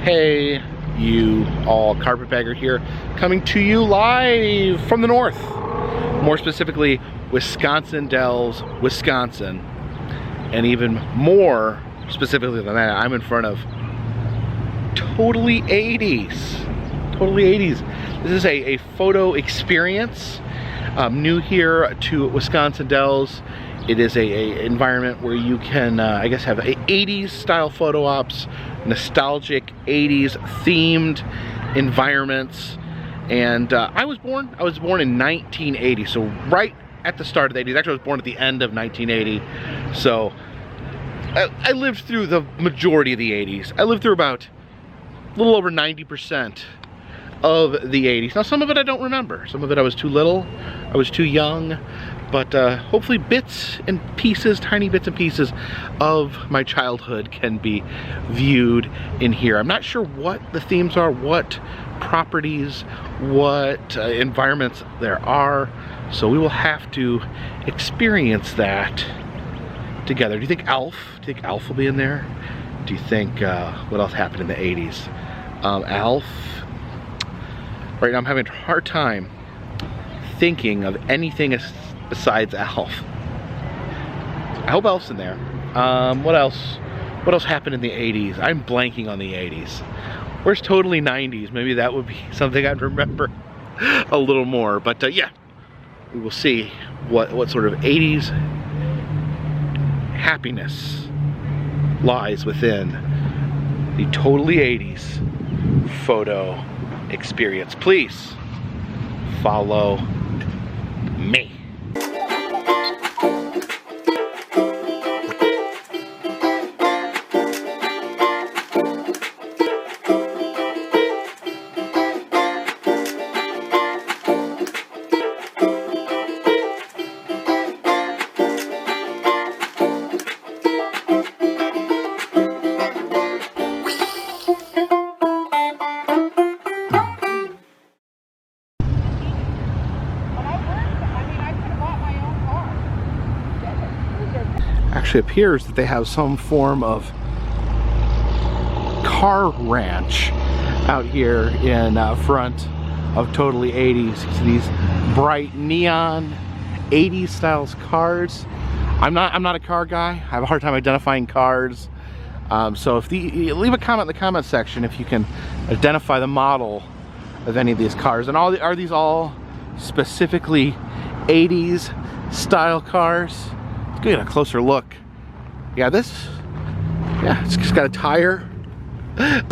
Hey, you all, Carpetbagger here, coming to you live from the north. More specifically, Wisconsin Dells, Wisconsin. And even more specifically than that, I'm in front of Totally 80s. Totally 80s. This is a photo experience. New here to Wisconsin Dells. It is a environment where you can, I guess, have 80s style photo ops, nostalgic 80s themed environments. And I was born in 1980, so right at the start of the 80s. Actually, I was born at the end of 1980, so I lived through the majority of the 80s. I lived through about a little over 90% of the 80s. Now, some of it I don't remember. Some of it I was too little, I was too young, but hopefully bits and pieces, tiny bits and pieces of my childhood can be viewed in here. I'm not sure what the themes are, what properties, what environments there are, so we will have to experience that together. Do you think Alf will be in there? Do you think, what else happened in the 80s? Alf. Right now I'm having a hard time thinking of anything besides Alf. I hope Alf's in there. What else happened in the 80s? I'm blanking on the 80s. Where's Totally 90s? Maybe that would be something I'd remember a little more. But yeah, we will see what sort of 80s happiness lies within the Totally 80s photo experience. Please follow me. Actually appears that they have some form of car ranch out here in front of Totally 80s. You see these bright neon 80s styles cars. I'm not a car guy. I have a hard time identifying cars. So if leave a comment in the comment section if you can identify the model of any of these cars. And are these all specifically 80s style cars? Let's get a closer look. Yeah, it's just got a tire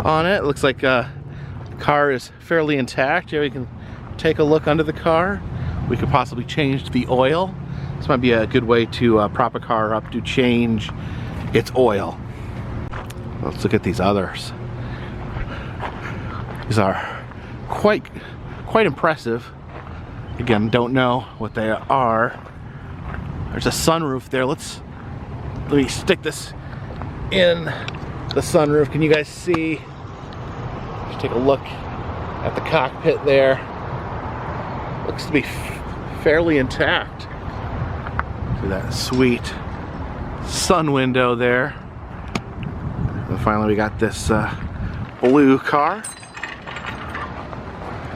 on it. It looks like the car is fairly intact. Here we can take a look under the car. We could possibly change the oil. This might be a good way to prop a car up, to change its oil. Let's look at these others. These are quite impressive. Again, don't know what they are. There's a sunroof there. Let me stick this in the sunroof. Can you guys see? Just take a look at the cockpit there. Looks to be fairly intact. See that sweet sun window there. And finally we got this blue car.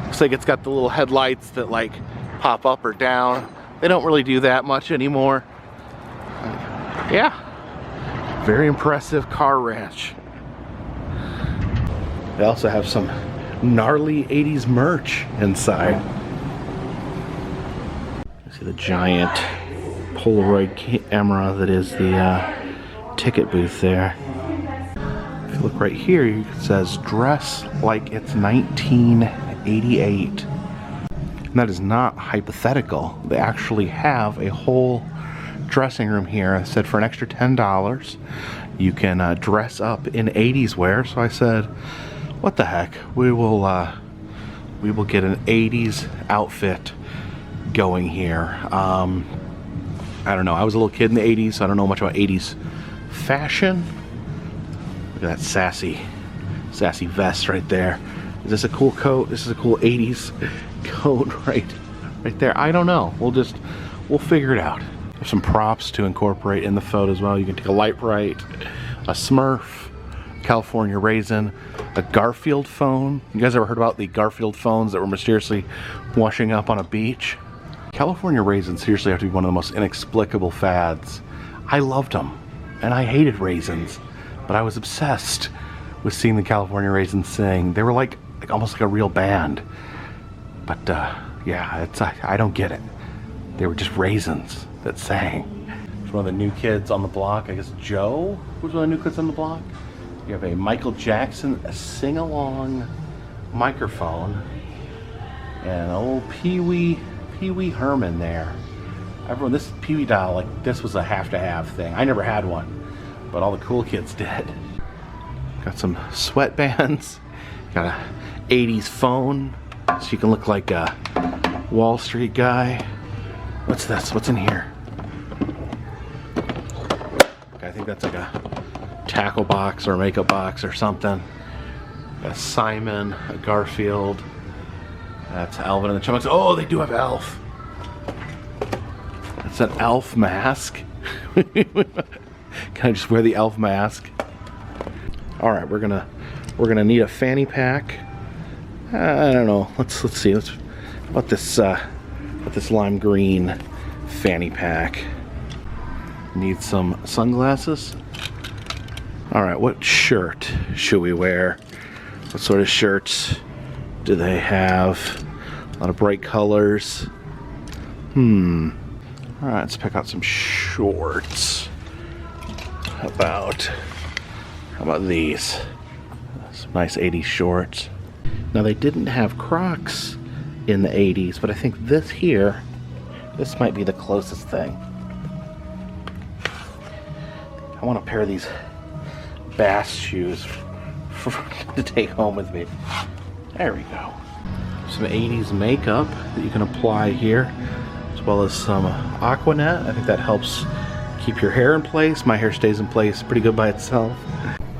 Looks like it's got the little headlights that like pop up or down. They don't really do that much anymore. Yeah, very impressive car ranch. They also have some gnarly 80s merch inside. You see the giant Polaroid camera that is the ticket booth there. If you look right here, it says dress like it's 1988. And that is not hypothetical. They actually have a whole dressing room here. I said for an extra $10 you can dress up in 80s wear, so I said what the heck, we will get an 80s outfit going here. I don't know, I was a little kid in the 80s, so I don't know much about 80s fashion. Look at that sassy vest right there. Is this a cool coat? This is a cool 80s coat right there. I don't know, we'll figure it out. There's some props to incorporate in the photo as well. You can take a light bright, a Smurf, California raisin, a Garfield phone. You guys ever heard about the Garfield phones that were mysteriously washing up on a beach? California raisins seriously have to be one of the most inexplicable fads. I loved them, and I hated raisins, but I was obsessed with seeing the California raisins sing. They were like almost like a real band. But yeah, I don't get it. They were just raisins that sang. It's one of the new kids on the block. I guess Joe was one of the new kids on the block. You have a Michael Jackson sing-along microphone and an old Pee-wee Herman there. Everyone, this Pee-wee doll, like this was a have-to-have thing. I never had one, but all the cool kids did. Got some sweatbands. Got a 80s phone, so you can look like a Wall Street guy. What's this? What's in here? I think that's like a tackle box or a makeup box or something. Got a Simon, a Garfield. That's Alvin and the Chipmunks. Oh, they do have Elf. That's an Elf mask. Can I just wear the Elf mask? All right, we're gonna need a fanny pack. I don't know. Let's see. What this lime green fanny pack. Need some sunglasses. All right, what shirt should we wear? What sort of shirts do they have? A lot of bright colors. All right, let's pick out some shorts. How about these? Some nice 80s shorts. Now they didn't have Crocs in the 80s, but I think this might be the closest thing. I want a pair of these Bass shoes to take home with me. There we go. Some 80s makeup that you can apply here, as well as some Aquanet. I think that helps keep your hair in place. My hair stays in place pretty good by itself.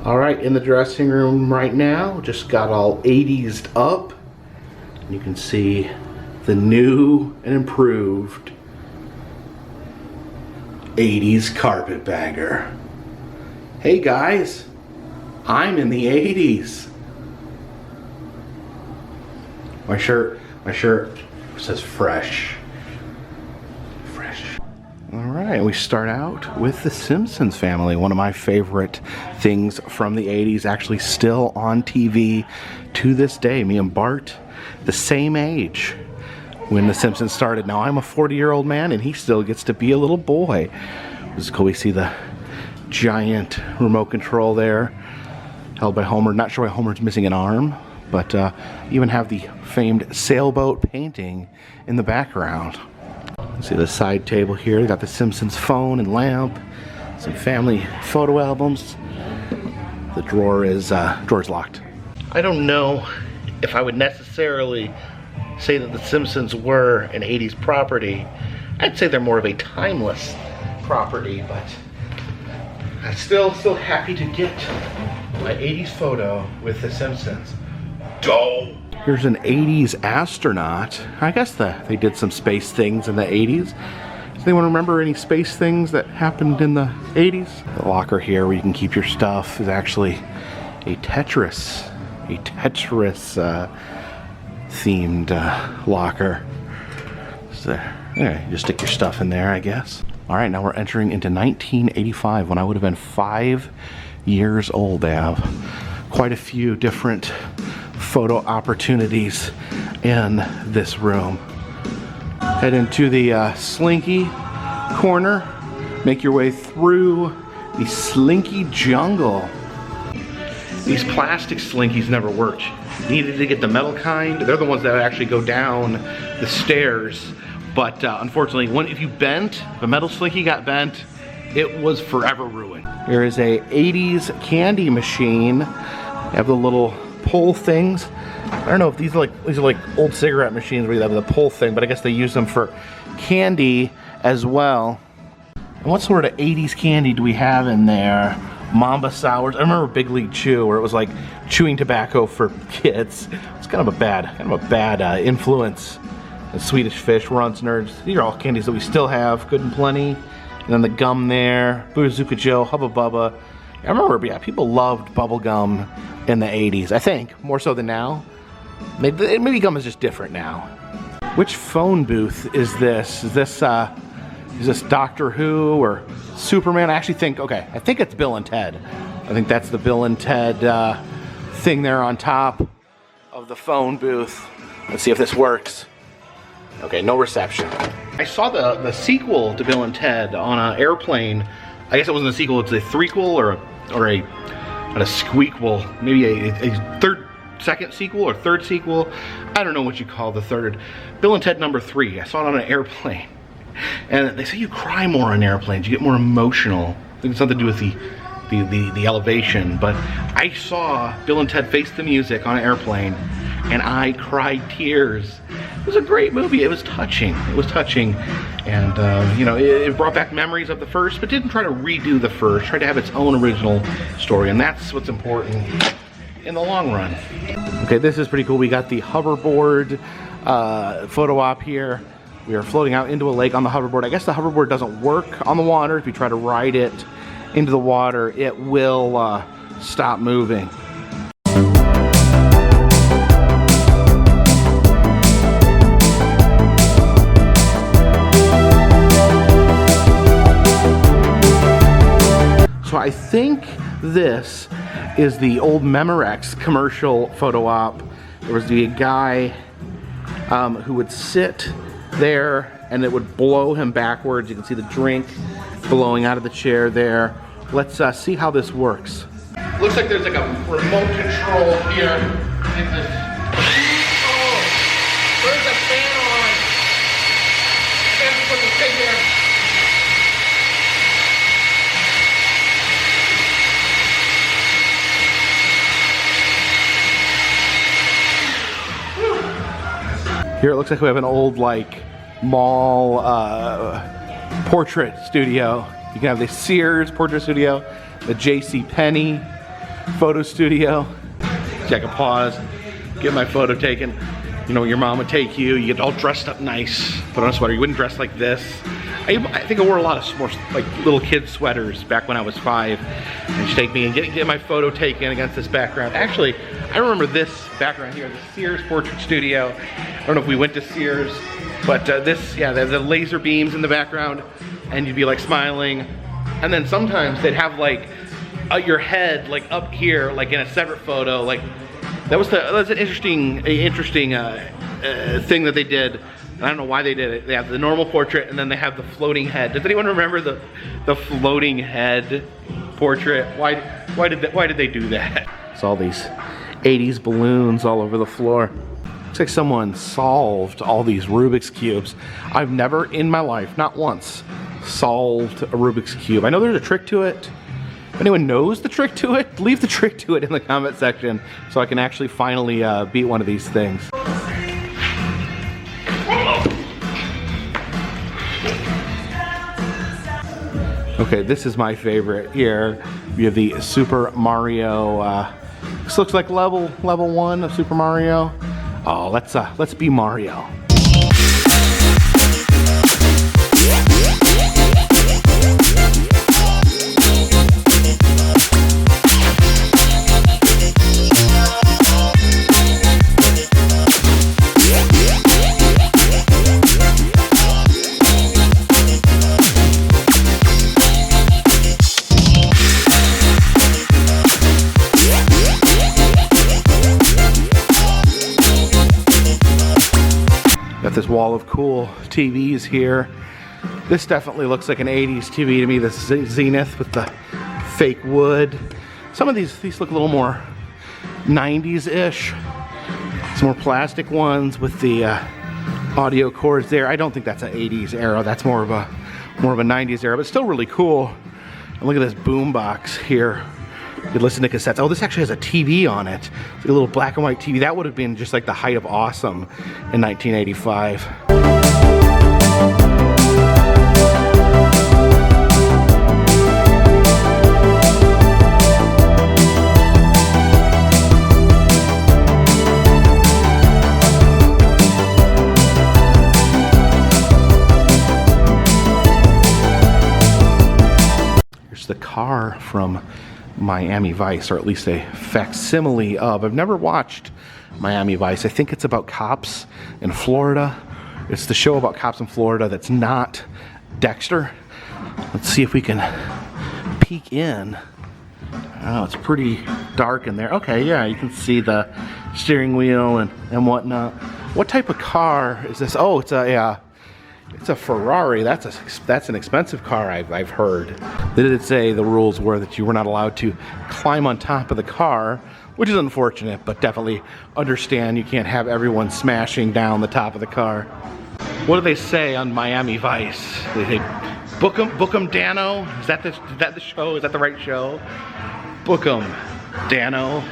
All right, in the dressing room right now, just got all 80s up. You can see the new and improved 80s Carpetbagger. Hey guys, I'm in the 80s. My shirt says fresh. Fresh. All right, we start out with the Simpsons family, one of my favorite things from the 80s, actually still on TV to this day. Me and Bart, the same age when the Simpsons started. Now I'm a 40-year-old man and he still gets to be a little boy. This is cool. We see the giant remote control there held by Homer. Not sure why Homer's missing an arm, but even have the famed sailboat painting in the background. See the side table here. They got the Simpsons phone and lamp, some family photo albums. The drawer's locked. I don't know if I would necessarily say that the Simpsons were an 80s property. I'd say they're more of a timeless property, but I'm still happy to get my 80s photo with the Simpsons. Dope! Here's an 80s astronaut. I guess they did some space things in the 80s. Does anyone remember any space things that happened in the 80s? The locker here where you can keep your stuff is actually a Tetris themed locker. So, yeah, you just stick your stuff in there, I guess. All right, now we're entering into 1985 when I would have been 5 years old. They have quite a few different photo opportunities in this room. Head into the Slinky corner. Make your way through the Slinky jungle. These plastic Slinkies never worked. You needed to get the metal kind. They're the ones that actually go down the stairs. But unfortunately, if a metal Slinky got bent, it was forever ruined. There is a 80s candy machine. They have the little pull things. I don't know if these are like old cigarette machines where you have the pull thing, but I guess they use them for candy as well. And what sort of 80s candy do we have in there? Mamba Sours. I remember Big League Chew, where it was like chewing tobacco for kids. It's kind of a bad influence. The Swedish Fish, Runts Nerds. These are all candies that we still have, good and plenty. And then the gum there, Bazooka Joe, Hubba Bubba. I remember, yeah, people loved bubblegum in the 80s, I think, more so than now. Maybe gum is just different now. Which phone booth is this? Is this Doctor Who or Superman? I actually think, okay, I think it's Bill and Ted. I think that's the Bill and Ted thing there on top of the phone booth. Let's see if this works. Okay, no reception. I saw the sequel to Bill and Ted on an airplane. I guess it wasn't a sequel, it's a threequel or a squeakquel, maybe a second sequel or third sequel. I don't know what you call the third. Bill and Ted #3. I saw it on an airplane. And they say you cry more on airplanes, you get more emotional. I think it's something to do with the elevation, but I saw Bill and Ted Face the Music on an airplane and I cried tears. It was a great movie. It was touching. It was touching, and you know, it brought back memories of the first, but didn't try to redo the first. Tried to have its own original story, and that's what's important in the long run. Okay, this is pretty cool. We got the hoverboard photo op here. We are floating out into a lake on the hoverboard. I guess the hoverboard doesn't work on the water. If you try to ride it into the water, it will stop moving. So I think this is the old Memorex commercial photo op. There was a guy who would sit there and it would blow him backwards. You can see the drink blowing out of the chair there. Let's see how this works. Looks like there's like a remote control here. Oh, there's a fan on. Fan's supposed to stay there. Here it looks like we have an old like mall portrait studio. You can have the Sears portrait studio, the J.C. Penney photo studio. So I can pause, get my photo taken. You know, your mom would take you, you get all dressed up nice, put on a sweater. You wouldn't dress like this. I think I wore a lot of more like little kid sweaters back when I was 5. And she'd take me and get my photo taken against this background. Actually, I remember this background here, the Sears portrait studio. I don't know if we went to Sears, but this, yeah, the laser beams in the background, and you'd be like smiling. And then sometimes they'd have like your head like up here, like in a separate photo. Like that's an interesting thing that they did. I don't know why they did it. They have the normal portrait and then they have the floating head. Does anyone remember the floating head portrait? Why did they do that? It's all these 80s balloons all over the floor. Looks like someone solved all these Rubik's Cubes. I've never in my life, not once, solved a Rubik's Cube. I know there's a trick to it. If anyone knows the trick to it, leave the trick to it in the comment section so I can actually finally beat one of these things. Okay, this is my favorite here. We have the Super Mario, this looks like level 1 of Super Mario. Oh, let's be Mario. Got this wall of cool TVs here. This definitely looks like an 80s TV to me, the Zenith with the fake wood. Some of these look a little more 90s-ish. Some more plastic ones with the audio cords there. I don't think that's an 80s era. That's more of a 90s era, but still really cool. And look at this boom box here. You could listen to cassettes. Oh, this actually has a TV on it. It's like a little black and white TV. That would have been just like the height of awesome in 1985. Here's the car from Miami Vice, or at least a facsimile of. I've never watched Miami Vice. I think it's about cops in Florida. It's the show about cops in Florida that's not Dexter. Let's see if we can peek in. Oh, it's pretty dark in there. Okay, yeah, you can see the steering wheel and whatnot. What type of car is this? Oh, it's a Ferrari. That's an expensive car, I've heard. They did say the rules were that you were not allowed to climb on top of the car, which is unfortunate, but definitely understand you can't have everyone smashing down the top of the car. What do they say on Miami Vice? They say, book 'em Dano? Is that the show? Is that the right show? Book 'em Dano.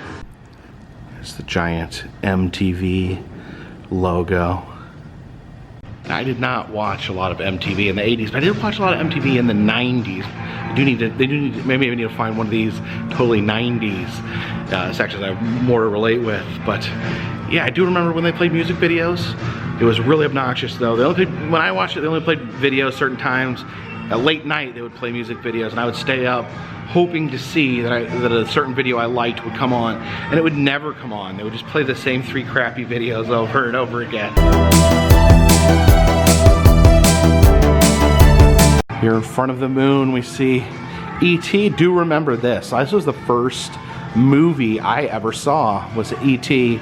It's the giant MTV logo. I did not watch a lot of MTV in the 80s, but I did watch a lot of MTV in the 90s. Maybe I need to find one of these totally 90s sections I have more to relate with. But yeah, I do remember when they played music videos. It was really obnoxious though. When I watched it, they only played videos certain times. At late night, they would play music videos, and I would stay up hoping to see that a certain video I liked would come on, and it would never come on. They would just play the same 3 crappy videos over and over again. Here in front of the moon, we see E.T. Do remember this. This was the first movie I ever saw, was E.T.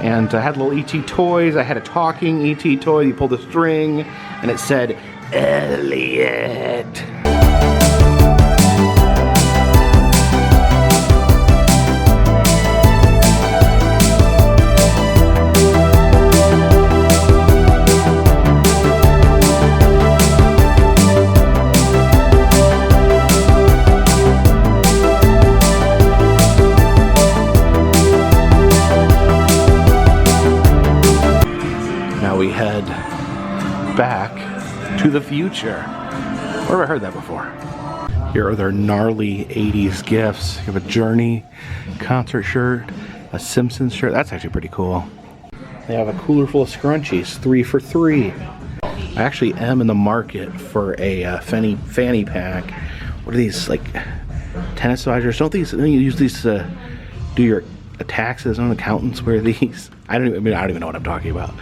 And I had little E.T. toys. I had a talking E.T. toy. You pulled a string, and it said, Elliot. Now we head back to the future. Where have I heard that before? Here are their gnarly 80s gifts. You have a Journey concert shirt, a Simpsons shirt. That's actually pretty cool. They have a cooler full of scrunchies, 3 for $3. I actually am in the market for a fanny pack. What are these, like tennis advisors? Don't you use these to do your taxes? Don't accountants wear these? I don't even know what I'm talking about.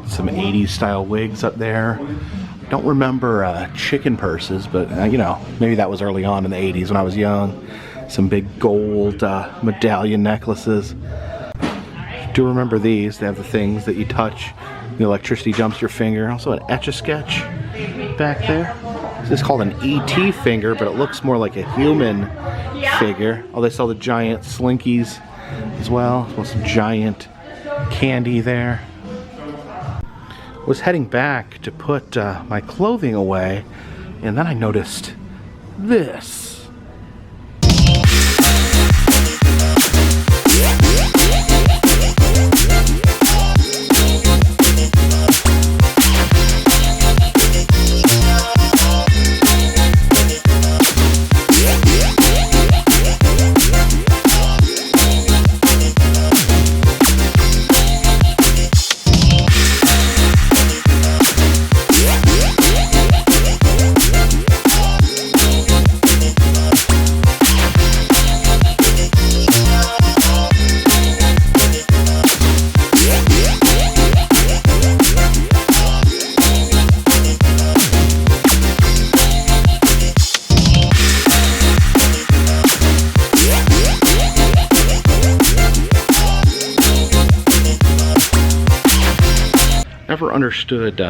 Some 80s style wigs up there. Don't remember chicken purses, but maybe that was early on in the 80s when I was young. Some big gold medallion necklaces. Do remember these. They have the things that you touch, the electricity jumps your finger. Also an Etch-a-Sketch back there. This is called an E.T. finger, but it looks more like a human figure. Oh, they sell the giant Slinkies as well. Some giant candy there. Was heading back to put my clothing away, and then I noticed this. Never understood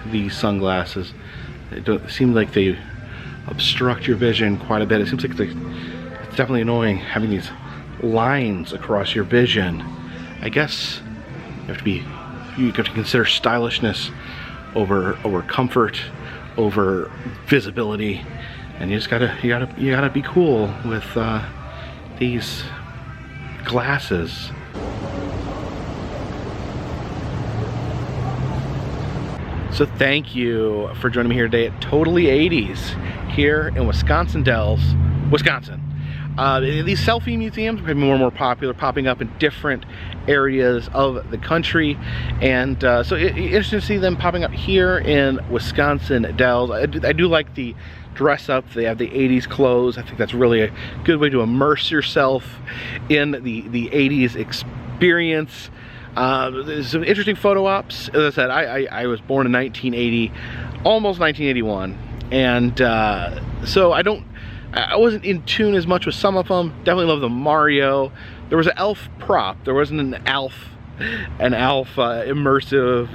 these sunglasses. It seems like they obstruct your vision quite a bit. It seems like it's definitely annoying having these lines across your vision. I guess you have to consider stylishness over comfort, over visibility, and you gotta be cool with these glasses. So thank you for joining me here today at Totally 80s here in Wisconsin Dells, Wisconsin. These selfie museums are becoming more and more popular, popping up in different areas of the country, and so it's interesting to see them popping up here in Wisconsin Dells. I do like the dress up. They have the 80s clothes. I think that's really a good way to immerse yourself in the 80s experience. There's some interesting photo ops. As I said, I was born in 1980, almost 1981, and so I wasn't in tune as much with some of them. Definitely love the Mario. There was an elf prop. There wasn't an elf immersive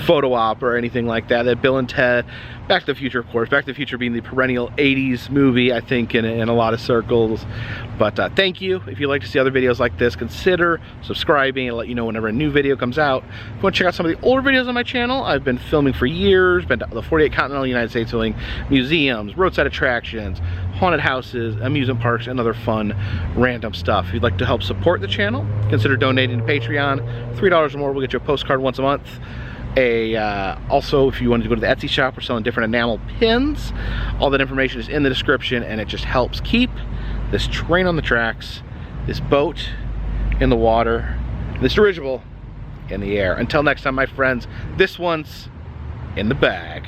photo op or anything like that. That Bill and Ted, Back to the Future, of course. Back to the Future being the perennial 80s movie, I think, in a lot of circles. But thank you. If you'd like to see other videos like this, consider subscribing. I'll let you know whenever a new video comes out. If you want to check out some of the older videos on my channel, I've been filming for years. Been to the 48 continental United States, filming museums, roadside attractions, haunted houses, amusement parks, and other fun random stuff. If you'd like to help support the channel, consider donating to Patreon. $3 or more will get you a postcard once a month. Also, if you wanted to go to the Etsy shop, we're selling different enamel pins. All that information is in the description, and it just helps keep this train on the tracks, this boat in the water, this dirigible in the air. Until next time, my friends, this one's in the bag.